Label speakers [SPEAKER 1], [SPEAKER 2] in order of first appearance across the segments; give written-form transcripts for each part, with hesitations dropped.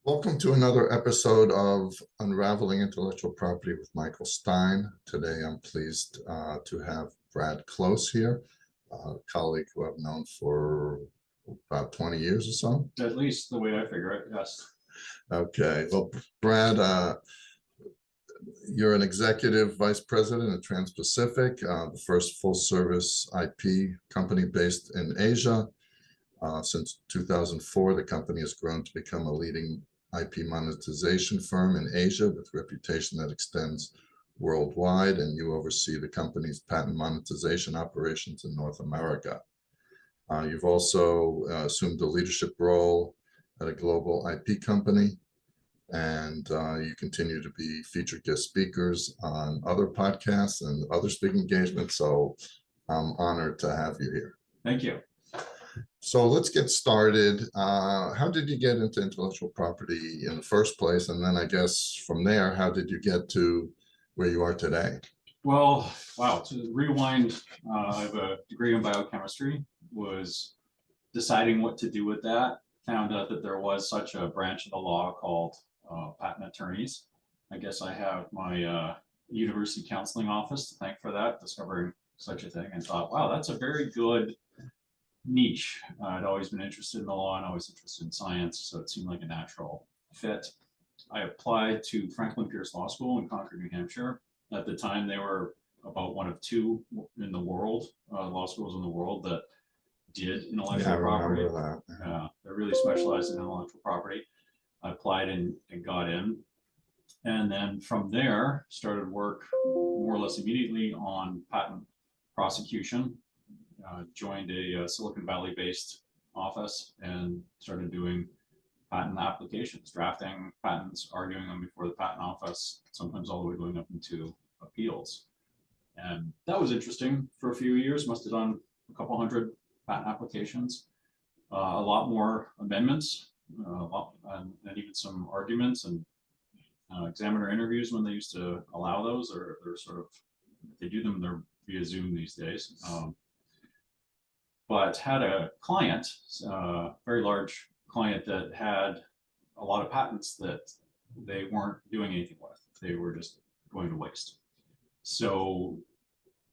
[SPEAKER 1] Welcome to another episode of Unraveling Intellectual Property with Michael Stein. Today, I'm pleased to have Brad Close here, a colleague who I've known for about 20 years or so.
[SPEAKER 2] At least the way I figure it, yes.
[SPEAKER 1] Okay, well, Brad, you're an executive vice president at Trans-Pacific, the first full-service IP company based in Asia. Since 2004, the company has grown to become a leading IP monetization firm in Asia with a reputation that extends worldwide, and you oversee the company's patent monetization operations in North America. You've also assumed a leadership role at a global IP company, and you continue to be featured guest speakers on other podcasts and other speaking engagements, so I'm honored to have you here.
[SPEAKER 2] Thank you.
[SPEAKER 1] So let's get started. How did you get into intellectual property in the first place? And then I guess from there, how did you get to where you are today?
[SPEAKER 2] Well, wow, to rewind, I have a degree in biochemistry, was deciding what to do with that, found out that there was such a branch of the law called patent attorneys. I guess I have my university counseling office to thank for that, discovering such a thing, and thought, wow, that's a very good niche. I'd always been interested in the law and always interested in science, so it seemed like a natural fit. I applied to Franklin Pierce Law School in Concord, New Hampshire. At the time, they were about one of two in the world, law schools in the world that did intellectual property. They're really specialized in intellectual property. I applied and got in. And then from there, started work more or less immediately on patent prosecution. Joined a Silicon Valley based office and started doing patent applications, drafting patents, arguing them before the patent office, sometimes all the way going up into appeals. And that was interesting for a few years. Must have done a couple hundred patent applications, a lot more amendments, and even some arguments and examiner interviews when they used to allow those, or they're sort of, they do them, they're via Zoom these days. But had a client, very large client, that had a lot of patents that they weren't doing anything with. They were just going to waste. So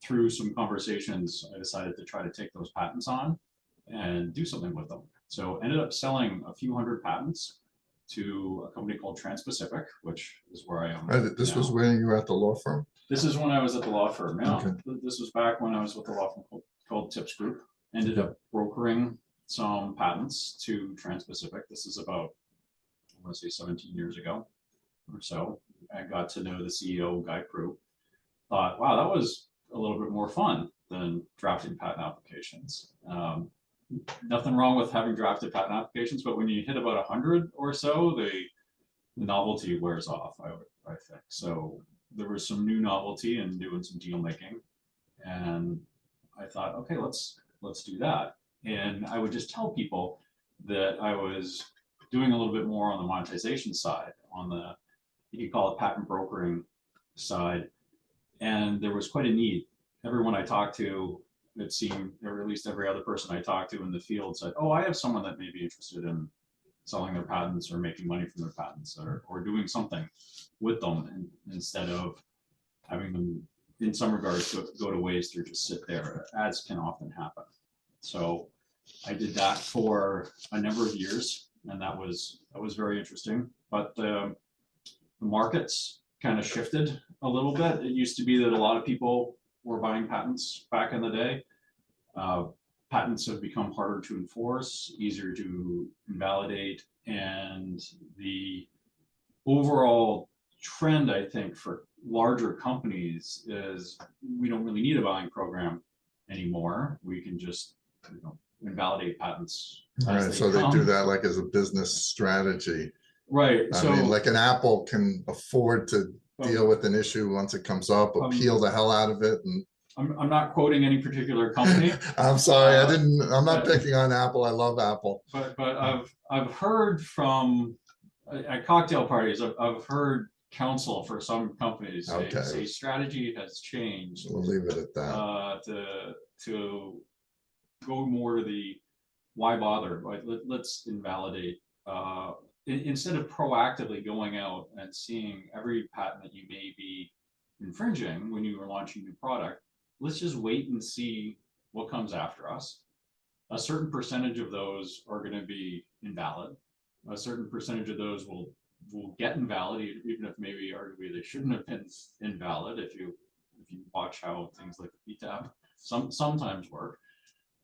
[SPEAKER 2] through some conversations, I decided to try to take those patents on and do something with them. So ended up selling a few hundred patents to a company called Trans-Pacific, which is where I am.
[SPEAKER 1] This was when you were at the law firm?
[SPEAKER 2] This is when I was at the law firm. Yeah.
[SPEAKER 1] Okay.
[SPEAKER 2] This was back when I was with the law firm called Tips Group. Ended up brokering some patents to Trans-Pacific. This is about, I want to say 17 years ago or so. I got to know the CEO, Guy Prue. Thought, wow, that was a little bit more fun than drafting patent applications. Nothing wrong with having drafted patent applications, but when you hit about 100 or so, the novelty wears off, I think. So there was some new novelty in doing some deal making. And I thought, okay, let's do that. And I would just tell people that I was doing a little bit more on the monetization side, on the, you could call it patent brokering side. And there was quite a need. Everyone I talked to, it seemed, or at least every other person I talked to in the field said, oh, I have someone that may be interested in selling their patents or making money from their patents, or doing something with them instead of having them, in some regards, go to waste or just sit there, as can often happen. So I did that for a number of years, and that was very interesting. But the markets kind of shifted a little bit. It used to be that a lot of people were buying patents back in the day. Patents have become harder to enforce, easier to invalidate, and the overall trend, I think, for larger companies is we don't really need a buying program anymore. We can just, invalidate patents.
[SPEAKER 1] Right, so they do that like as a business strategy.
[SPEAKER 2] Right.
[SPEAKER 1] I mean, like an Apple can afford to deal with an issue once it comes up, appeal the hell out of it. And
[SPEAKER 2] I'm not quoting any particular company.
[SPEAKER 1] I'm sorry, I'm not picking on Apple. I love Apple.
[SPEAKER 2] But I've heard from at cocktail parties, I've heard counsel for some companies say strategy has changed.
[SPEAKER 1] We'll leave it at that.
[SPEAKER 2] To go more to the why bother? Right? Let's invalidate. instead of proactively going out and seeing every patent that you may be infringing when you are launching a new product, let's just wait and see what comes after us. A certain percentage of those are going to be invalid. A certain percentage of those will get invalid, even if maybe arguably they shouldn't have been invalid. If you watch how things like the PTAB sometimes work,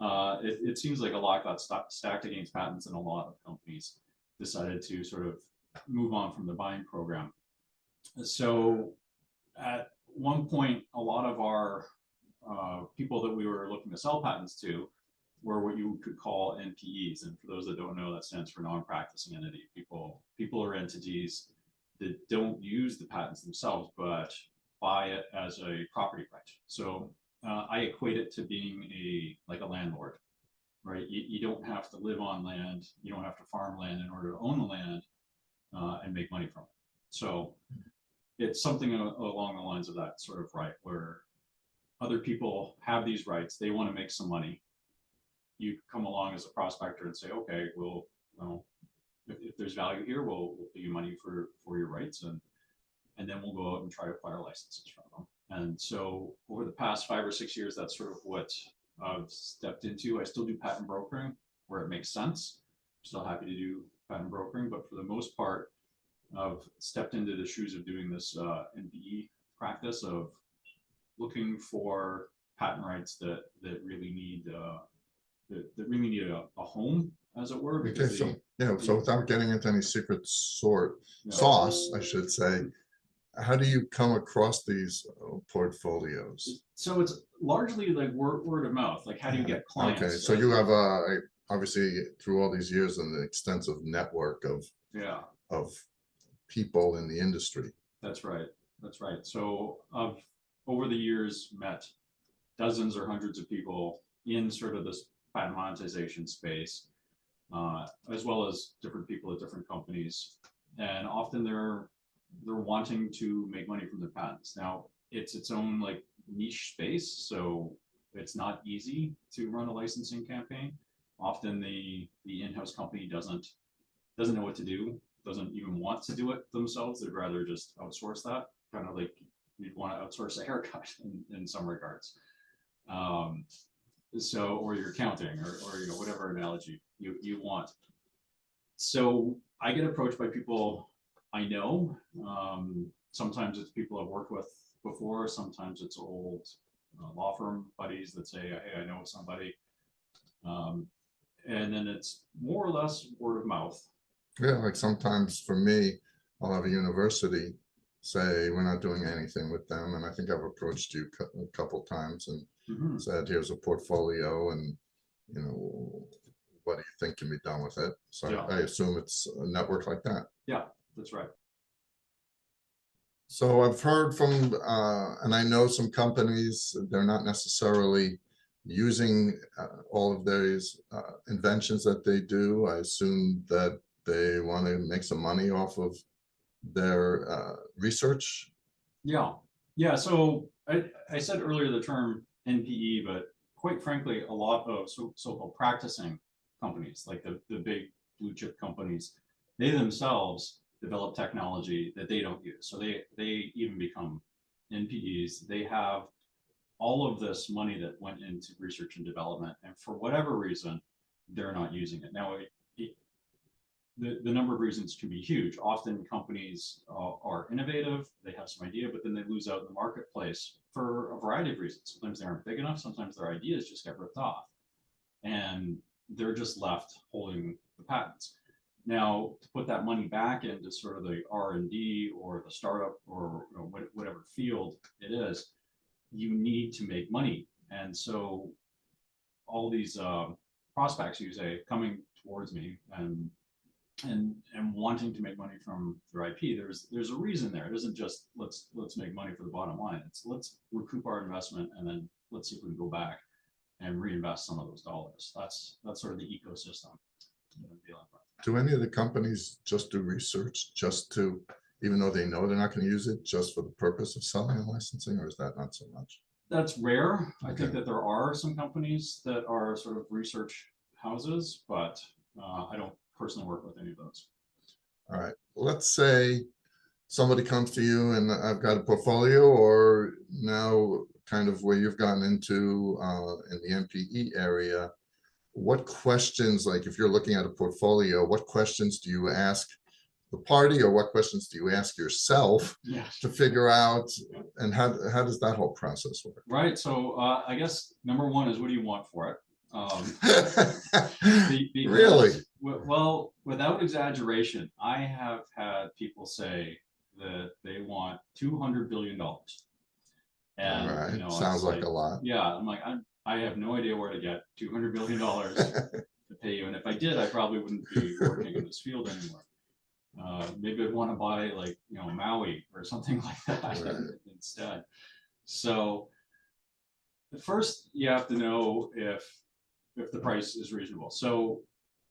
[SPEAKER 2] it seems like a lot got stacked against patents, and a lot of companies decided to sort of move on from the buying program. So at one point, a lot of our people that we were looking to sell patents to were what you could call NPEs. And for those that don't know, that stands for non-practicing entity. People or entities that don't use the patents themselves, but buy it as a property right. So I equate it to being like a landlord, right? You don't have to live on land. You don't have to farm land in order to own the land and make money from it. So it's something along the lines of that sort of right, where other people have these rights. They want to make some money. You come along as a prospector and say, okay, well, if there's value here, we'll pay you money for your rights, and then we'll go out and try to acquire licenses from them. And so over the past 5 or 6 years, that's sort of what I've stepped into. I still do patent brokering where it makes sense. I'm still happy to do patent brokering, but for the most part, I've stepped into the shoes of doing this NPE practice of looking for patent rights that really need a home, as it were.
[SPEAKER 1] Okay, so yeah, so without getting into any secret sauce, I should say, how do you come across these portfolios?
[SPEAKER 2] So it's largely like word of mouth. Like, how do you get clients?
[SPEAKER 1] Okay, so you have obviously through all these years an extensive network of people in the industry.
[SPEAKER 2] That's right. That's right. So I've over the years met dozens or hundreds of people in sort of this patent monetization space, as well as different people at different companies, and often they're wanting to make money from their patents. Now it's its own like niche space, so it's not easy to run a licensing campaign. Often the in-house company doesn't know what to do, doesn't even want to do it themselves. They'd rather just outsource that, kind of like you'd want to outsource a haircut in some regards. So, or your accounting, or you know, whatever analogy you want. So I get approached by people I know. Sometimes it's people I've worked with before. Sometimes it's old law firm buddies that say, hey, I know somebody. And then it's more or less word of mouth.
[SPEAKER 1] Yeah, like sometimes for me, I'll have a university say we're not doing anything with them, and I think I've approached you a couple times and said, here's a portfolio, and you know, what do you think can be done with it? So yeah. I assume it's a network like that.
[SPEAKER 2] Yeah, that's right.
[SPEAKER 1] So I've heard from, and I know some companies, they're not necessarily using all of these inventions that they do. I assume that they want to make some money off of their research.
[SPEAKER 2] Yeah. So I said earlier the term NPE, but quite frankly, a lot of so-called practicing companies, like the big blue chip companies, they themselves develop technology that they don't use. So they even become NPEs. They have all of this money that went into research and development, and for whatever reason, they're not using it. Now, the number of reasons can be huge. Often companies are innovative, they have some idea, but then they lose out in the marketplace for a variety of reasons. Sometimes they aren't big enough, sometimes their ideas just get ripped off, and they're just left holding the patents. Now, to put that money back into sort of the R&D or the startup or whatever field it is, you need to make money. And so all these prospects, you say, coming towards me and wanting to make money from their IP, there's a reason there. It isn't just let's make money for the bottom line. It's let's recoup our investment, and then let's see if we can go back and reinvest some of those dollars. That's sort of the ecosystem that I'm dealing with.
[SPEAKER 1] Do any of the companies just do research just to, even though they know they're not going to use it, just for the purpose of selling and licensing, or is that not so much?
[SPEAKER 2] That's rare. Okay. I think that there are some companies that are sort of research houses, but I don't personally work with any of those.
[SPEAKER 1] All right. Let's say somebody comes to you and I've got a portfolio, or now kind of where you've gotten into in the MPE area. What questions, like if you're looking at a portfolio, what questions do you ask the party, or what questions do you ask yourself
[SPEAKER 2] Yes.
[SPEAKER 1] to figure out, and how does that whole process work?
[SPEAKER 2] Right. So I guess number one is, what do you want for it?
[SPEAKER 1] Really?
[SPEAKER 2] Well, without exaggeration, I have had people say that they want $200 billion. And
[SPEAKER 1] All right.
[SPEAKER 2] you know,
[SPEAKER 1] Sounds
[SPEAKER 2] it's
[SPEAKER 1] like a lot.
[SPEAKER 2] yeah, I'm like, I have no idea where to get $200 billion to pay you. And if I did, I probably wouldn't be working in this field anymore. Maybe I'd want to buy, like, you know, Maui or something like that
[SPEAKER 1] Right.
[SPEAKER 2] instead. So first you have to know if the price is reasonable. So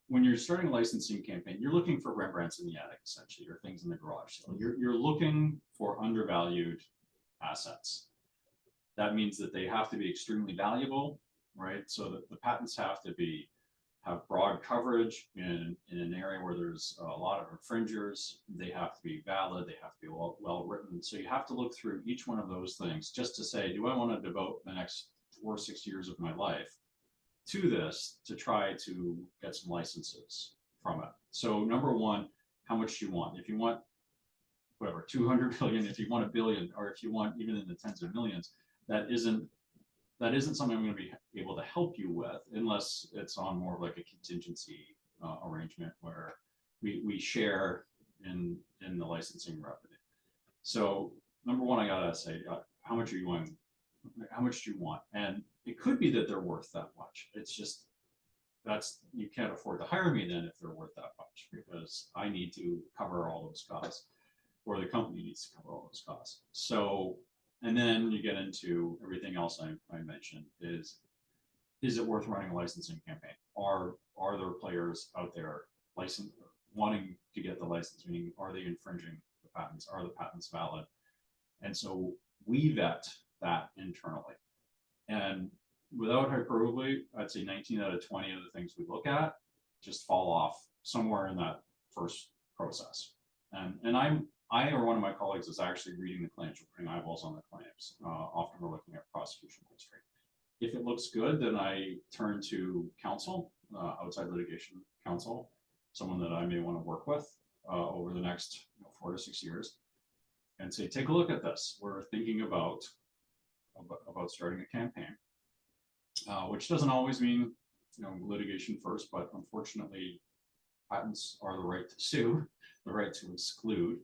[SPEAKER 2] when you're starting a licensing campaign, you're looking for Rembrandts in the attic, essentially, or things in the garage. So you're looking for undervalued assets. That means that they have to be extremely valuable, right? So that the patents have to have broad coverage in an area where there's a lot of infringers. They have to be valid. They have to be well written. So you have to look through each one of those things just to say, do I want to devote the next 4 or 6 years of my life to this to try to get some licenses from it? So number one, how much do you want? If you want whatever, 200 billion, if you want a billion, or if you want even in the tens of millions, that isn't something I'm going to be able to help you with, unless it's on more of like a contingency arrangement where we share in the licensing revenue. So number one, I gotta say, how much are you wanting? How much do you want? And it could be that they're worth that much. It's just you can't afford to hire me then if they're worth that much, because I need to cover all those costs, or the company needs to cover all those costs. So, and then you get into everything else I mentioned. Is it worth running a licensing campaign? Are there players out there wanting to get the license? Meaning, are they infringing the patents? Are the patents valid? And so we vet that internally. And without hyperbole, I'd say 19 out of 20 of the things we look at just fall off somewhere in that first process. And I or one of my colleagues is actually reading the claims. We're putting eyeballs on the claims. Often we're looking at prosecution history. If it looks good, then I turn to counsel, outside litigation counsel, someone that I may want to work with over the next 4 to 6 years, and say, take a look at this. We're thinking about starting a campaign, which doesn't always mean litigation first, but unfortunately, patents are the right to sue, the right to exclude.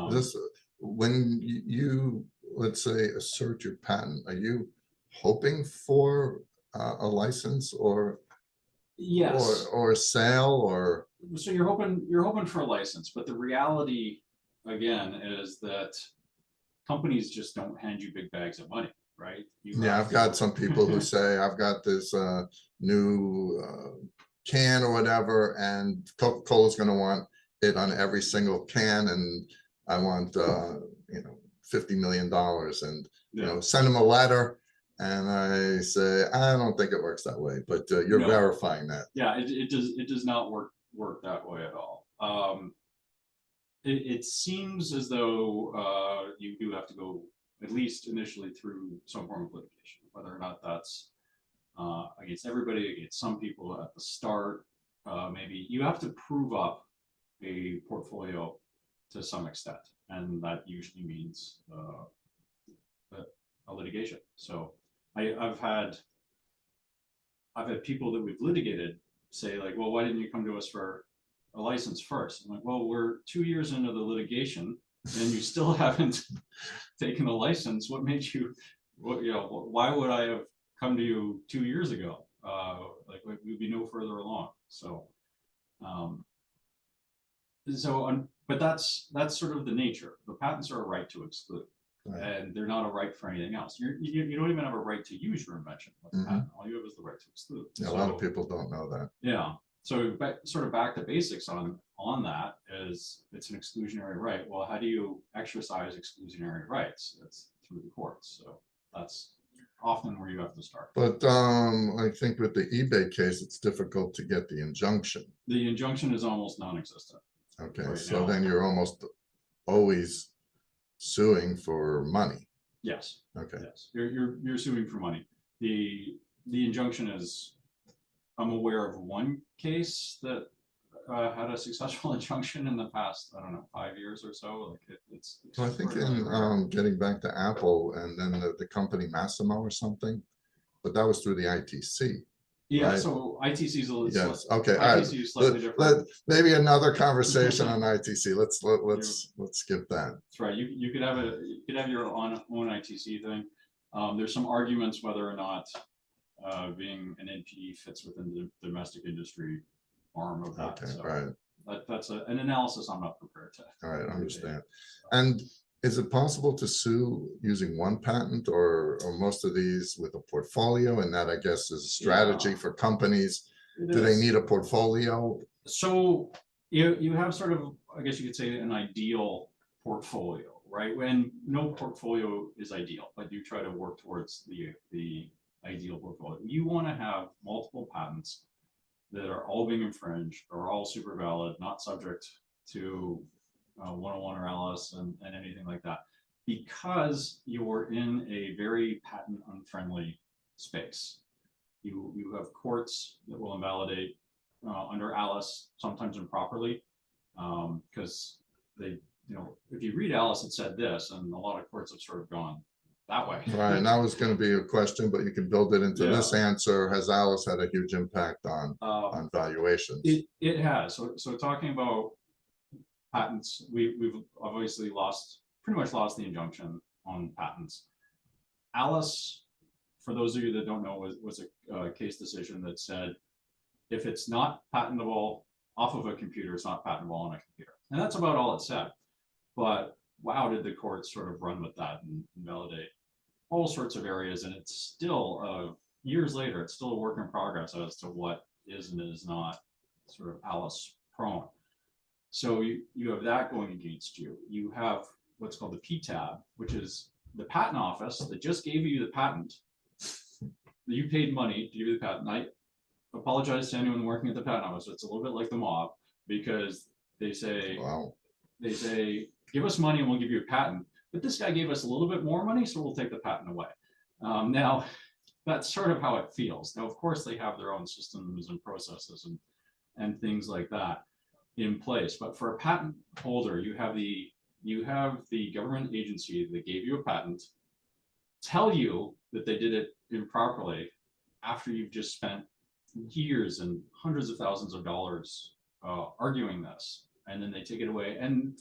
[SPEAKER 1] This, when you let's say assert your patent, are you hoping for a license or
[SPEAKER 2] yes,
[SPEAKER 1] or a sale, or
[SPEAKER 2] so you're hoping for a license, but the reality again is that companies just don't hand you big bags of money, right?
[SPEAKER 1] yeah, I've got some people who say I've got this new can or whatever, and Coca-Cola's going to want it on every single can, and I want $50 million, and send them a letter, and I say I don't think it works that way, but you're verifying that.
[SPEAKER 2] Yeah, it does not work that way at all. It seems as though you do have to go, at least initially, through some form of litigation, whether or not that's against everybody, against some people at the start. Maybe you have to prove up a portfolio to some extent, and that usually means a litigation. So I've had people that we've litigated say, like, well, why didn't you come to us for a license first? I'm like, well, we're 2 years into the litigation and you still haven't taken a license. What made you, why would I have come to you 2 years ago? Like, we'd be no further along. So, but that's sort of the nature. The patents are a right to exclude. Right. And they're not a right for anything else. You don't even have a right to use your invention with the patent. All you have is the right to exclude.
[SPEAKER 1] Yeah, so, a lot of people don't know that.
[SPEAKER 2] Yeah. So sort of back to basics on that is, it's an exclusionary right. Well, how do you exercise exclusionary rights? It's through the courts. So that's often where you have to start.
[SPEAKER 1] But I think with the eBay case, it's difficult to get the injunction.
[SPEAKER 2] The injunction is almost non-existent.
[SPEAKER 1] Okay,
[SPEAKER 2] right
[SPEAKER 1] so
[SPEAKER 2] now.
[SPEAKER 1] then you're almost always suing for money.
[SPEAKER 2] Yes,
[SPEAKER 1] Okay,
[SPEAKER 2] yes, you're suing for money. The injunction is, I'm aware of one case that had a successful injunction in the past, I don't know, 5 years or so. Like it's
[SPEAKER 1] so I think
[SPEAKER 2] extraordinarily
[SPEAKER 1] in
[SPEAKER 2] rare.
[SPEAKER 1] getting back to Apple and then the company Massimo or something, but that was through the ITC.
[SPEAKER 2] Yeah,
[SPEAKER 1] right?
[SPEAKER 2] so ITC is a little
[SPEAKER 1] Yes, okay, all right.
[SPEAKER 2] ITC is slightly different.
[SPEAKER 1] Maybe another conversation on ITC. Let's
[SPEAKER 2] You-
[SPEAKER 1] skip that.
[SPEAKER 2] That's right. You could have your own ITC thing. There's some arguments whether or not being an NPE fits within the domestic industry arm of that.
[SPEAKER 1] Okay,
[SPEAKER 2] So
[SPEAKER 1] right,
[SPEAKER 2] that's an analysis I'm not prepared to.
[SPEAKER 1] all right,
[SPEAKER 2] undertake.
[SPEAKER 1] understand. And is it possible to sue using one patent or most of these with a portfolio? And that, I guess, is a strategy
[SPEAKER 2] Yeah.
[SPEAKER 1] for companies.
[SPEAKER 2] It
[SPEAKER 1] Do they
[SPEAKER 2] is.
[SPEAKER 1] need a portfolio?
[SPEAKER 2] So you have sort of, I guess you could say, an ideal portfolio, right? When no portfolio is ideal, but you try to work towards the ideal portfolio. You want to have multiple patents that are all being infringed, are all super valid, not subject to 101 or Alice and anything like that, because you're in a very patent unfriendly space. You have courts that will invalidate under Alice, sometimes improperly, because they, if you read Alice, it said this, and a lot of courts have sort of gone that way.
[SPEAKER 1] Right, and that was going to be a question, but you can build it into this
[SPEAKER 2] Yeah.
[SPEAKER 1] answer. Has Alice had a huge impact on valuations?
[SPEAKER 2] It has. So talking about patents, we've obviously pretty much lost the injunction on patents. Alice, for those of you that don't know, was a case decision that said if it's not patentable off of a computer, it's not patentable on a computer. And that's about all it said. But wow, did the courts sort of run with that and validate all sorts of areas. And it's still, years later, it's still a work in progress as to what is and is not sort of Alice prone. So you have that going against you. You have what's called the PTAB, which is the patent office that just gave you the patent. You paid money to give you the patent. I apologize to anyone working at the patent office. It's a little bit like the mob, because they say,
[SPEAKER 1] Wow.
[SPEAKER 2] give us money and we'll give you a patent. But this guy gave us a little bit more money, so we'll take the patent away. Now, that's sort of how it feels. Now, of course, they have their own systems and processes and things like that in place. But for a patent holder, you have the government agency that gave you a patent tell you that they did it improperly after you've just spent years and hundreds of thousands of dollars arguing this, and then they take it away, and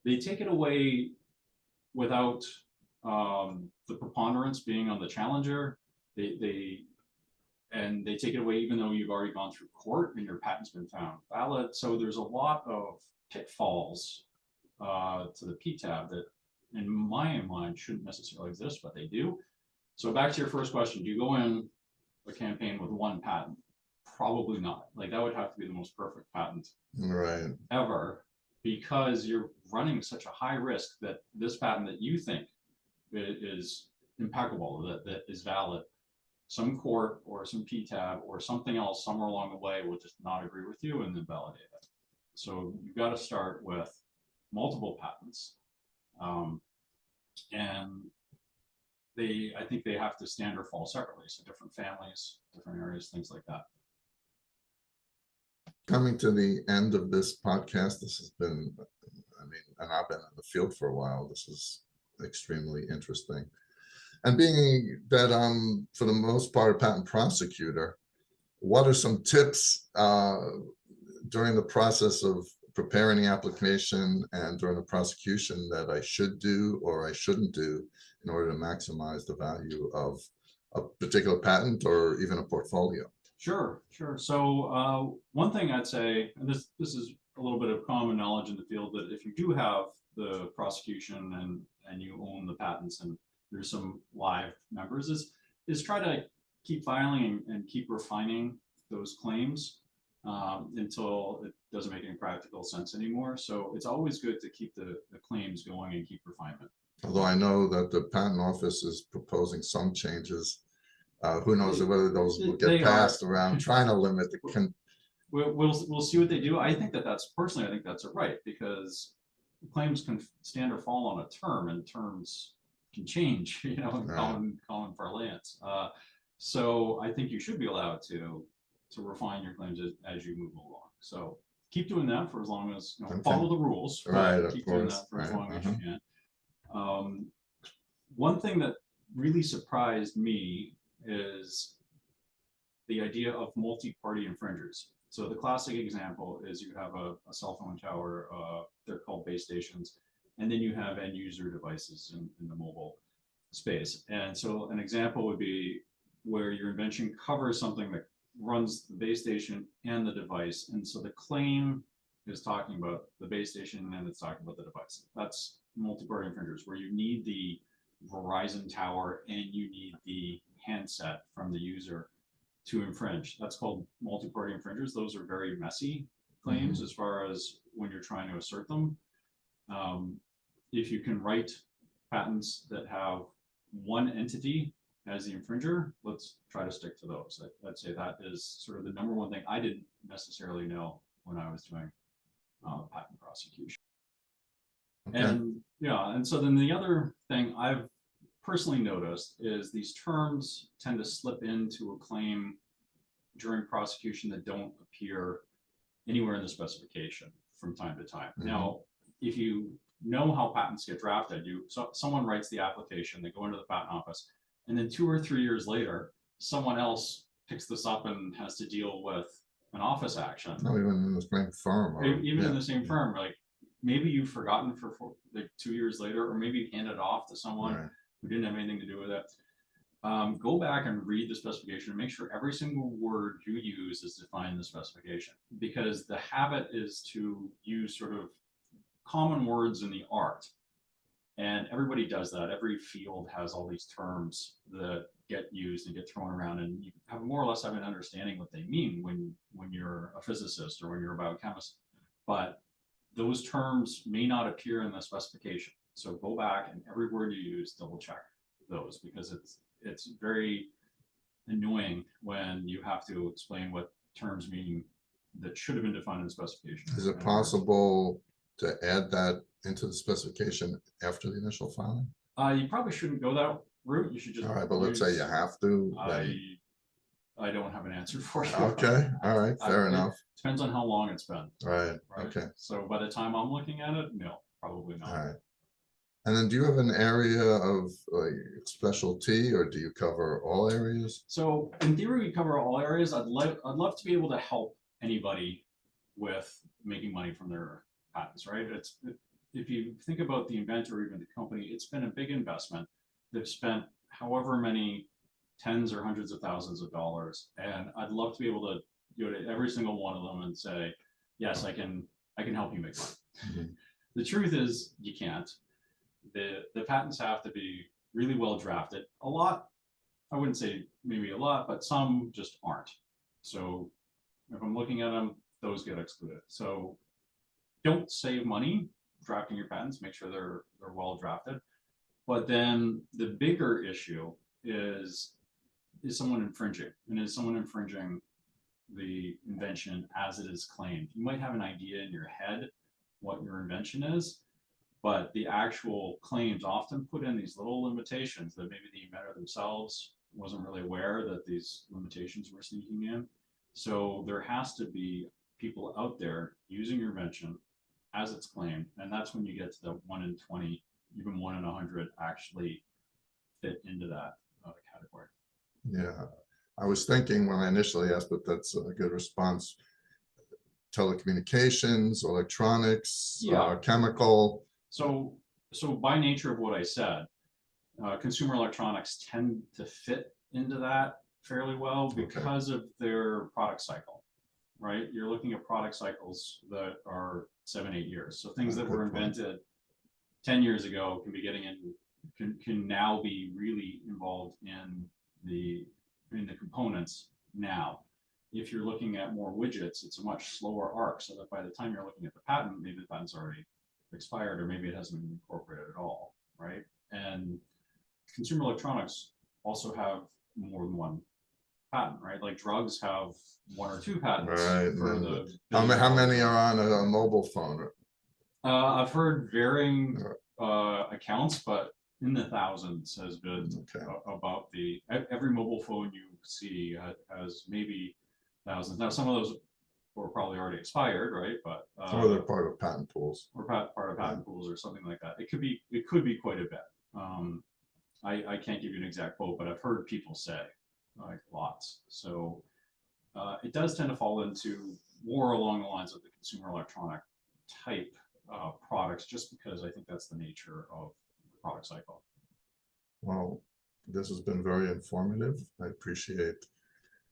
[SPEAKER 2] they take it away without the preponderance being on the challenger. They take it away even though you've already gone through court and your patent's been found valid. So there's a lot of pitfalls to the PTAB that, in my mind, shouldn't necessarily exist, but they do. So back to your first question, do you go in a campaign with one patent? Probably not. Like, that would have to be the most perfect patent
[SPEAKER 1] Right.
[SPEAKER 2] ever, because you're running such a high risk that this patent that you think is impeccable, that is valid, some court or some PTAB or something else somewhere along the way will just not agree with you and then validate it. So you've got to start with multiple patents. And I think they have to stand or fall separately. So different families, different areas, things like that.
[SPEAKER 1] Coming to the end of this podcast, this has been, and I've been in the field for a while. This is extremely interesting. And being that I'm, for the most part, a patent prosecutor, what are some tips during the process of preparing the application and during the prosecution that I should do or I shouldn't do in order to maximize the value of a particular patent or even a portfolio?
[SPEAKER 2] Sure. So one thing I'd say, and this is a little bit of common knowledge in the field, that if you do have the prosecution and you own the patents and there's some live members, is try to keep filing and keep refining those claims until it doesn't make any practical sense anymore. So it's always good to keep the claims going and keep refinement.
[SPEAKER 1] Although I know that the patent office is proposing some changes. Who knows whether those will get passed around, trying to limit
[SPEAKER 2] we'll see what they do. I think that's personally, I think that's a right, because claims can stand or fall on a term, and terms can change, in
[SPEAKER 1] Right.
[SPEAKER 2] common parlance. So I think you should be allowed to refine your claims as you move along. So keep doing that for as long as,
[SPEAKER 1] Okay.
[SPEAKER 2] follow the rules, but
[SPEAKER 1] Right, of
[SPEAKER 2] keep doing
[SPEAKER 1] course.
[SPEAKER 2] that for as
[SPEAKER 1] Right,
[SPEAKER 2] long as you can. One thing that really surprised me is the idea of multi-party infringers. So the classic example is you have a cell phone tower, they're called base stations, and then you have end user devices in the mobile space. And so an example would be where your invention covers something that runs the base station and the device. And so the claim is talking about the base station and it's talking about the device. That's multi-party infringers, where you need the Verizon tower and you need the handset from the user to infringe. That's called multi-party infringers. Those are very messy claims as far as when you're trying to assert them. If you can write patents that have one entity as the infringer, let's try to stick to those. I'd say that is sort of the number one thing I didn't necessarily know when I was doing patent prosecution.
[SPEAKER 1] Okay.
[SPEAKER 2] And yeah, and so then the other thing I've personally noticed is these terms tend to slip into a claim during prosecution that don't appear anywhere in the specification from time to time. Now, if you know how patents get drafted, someone writes the application, they go into the patent office, and then 2 or 3 years later, someone else picks this up and has to deal with an office action.
[SPEAKER 1] No, even in the same firm. Or,
[SPEAKER 2] even in the same firm, like maybe you've forgotten for like 2 years later, or maybe you handed it off to someone
[SPEAKER 1] Right.
[SPEAKER 2] who didn't have anything to do with it. Go back and read the specification and make sure every single word you use is defined in the specification, because the habit is to use sort of common words in the art. And everybody does that. Every field has all these terms that get used and get thrown around, and you have more or less have an understanding what they mean when you're a physicist or when you're a biochemist. But those terms may not appear in the specification. So go back and every word you use, double check those, because it's very annoying when you have to explain what terms mean that should have been defined in the specification.
[SPEAKER 1] Is it possible to add that into the specification after the initial filing?
[SPEAKER 2] You probably shouldn't go that route. You should just.
[SPEAKER 1] All right, but let's say you have to.
[SPEAKER 2] I don't have an answer for you.
[SPEAKER 1] Okay, all right, fair enough.
[SPEAKER 2] Depends on how long it's been.
[SPEAKER 1] Right, okay.
[SPEAKER 2] So by the time I'm looking at it, no, probably not.
[SPEAKER 1] All right. And then do you have an area of like specialty, or do you cover all areas?
[SPEAKER 2] So in theory, we cover all areas. I'd love to be able to help anybody with making money from their patents, right? If you think about the inventor or even the company, it's been a big investment. They've spent however many tens or hundreds of thousands of dollars, and I'd love to be able to go to every single one of them and say, yes, I can help you make money. The truth is you can't. The patents have to be really well drafted. A lot, I wouldn't say maybe a lot, but some just aren't. So if I'm looking at them, those get excluded. So don't save money drafting your patents. Make sure they're well drafted. But then the bigger issue is someone infringing, and is someone infringing the invention as it is claimed? You might have an idea in your head what your invention is, but the actual claims often put in these little limitations that maybe the inventor themselves wasn't really aware that these limitations were sneaking in. So there has to be people out there using your invention as it's claimed, and that's when you get to the 1 in 20, even 1 in 100 actually fit into that category.
[SPEAKER 1] Yeah, I was thinking when I initially asked, but that's a good response. Telecommunications, electronics, chemical.
[SPEAKER 2] So by nature of what I said, consumer electronics tend to fit into that fairly well because of their product cycle, right? You're looking at product cycles that are 7-8 years. So things that were invented 10 years ago can be getting in, can now be really involved in the components now. If you're looking at more widgets, it's a much slower arc, so that by the time you're looking at the patent, maybe the patent's already expired, or maybe it hasn't been incorporated at all, right? And consumer electronics also have more than one patent, right? Like drugs have 1 or 2 patents
[SPEAKER 1] Right, and
[SPEAKER 2] for
[SPEAKER 1] then
[SPEAKER 2] the
[SPEAKER 1] how many
[SPEAKER 2] billion
[SPEAKER 1] are on a
[SPEAKER 2] dollars.
[SPEAKER 1] mobile phone?
[SPEAKER 2] I've heard varying accounts, but in the thousands has been
[SPEAKER 1] Okay,
[SPEAKER 2] about every mobile phone you see has maybe thousands. Now, some of those were probably already expired, right? But
[SPEAKER 1] or they're part of patent pools.
[SPEAKER 2] or part of patent pools or something like that. It could be quite a bit. I can't give you an exact quote, but I've heard people say like lots. So it does tend to fall into more along the lines of the consumer electronic type products, just because I think that's the nature of the product cycle.
[SPEAKER 1] Well, this has been very informative. I appreciate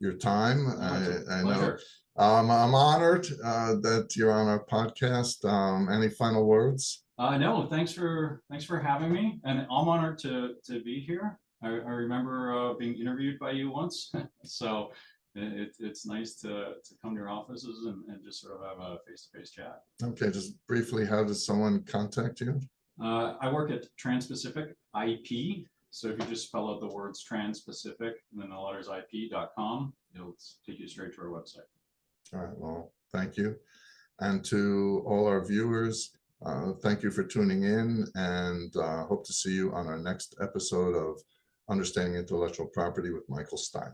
[SPEAKER 1] your time. I know
[SPEAKER 2] Pleasure.
[SPEAKER 1] I'm honored that you're on our podcast. Any final words?
[SPEAKER 2] No, thanks for having me, and I'm honored to be here. I remember being interviewed by you once, so it's nice to come to your offices and just sort of have a face-to-face chat.
[SPEAKER 1] Okay, just briefly, how does someone contact you?
[SPEAKER 2] I work at Trans-Pacific IP, so if you just spell out the words Trans-Pacific and then the letters IP.com, it'll take you straight to our website.
[SPEAKER 1] All right, well, thank you. And to all our viewers, thank you for tuning in, and hope to see you on our next episode of Understanding Intellectual Property with Michael Stein.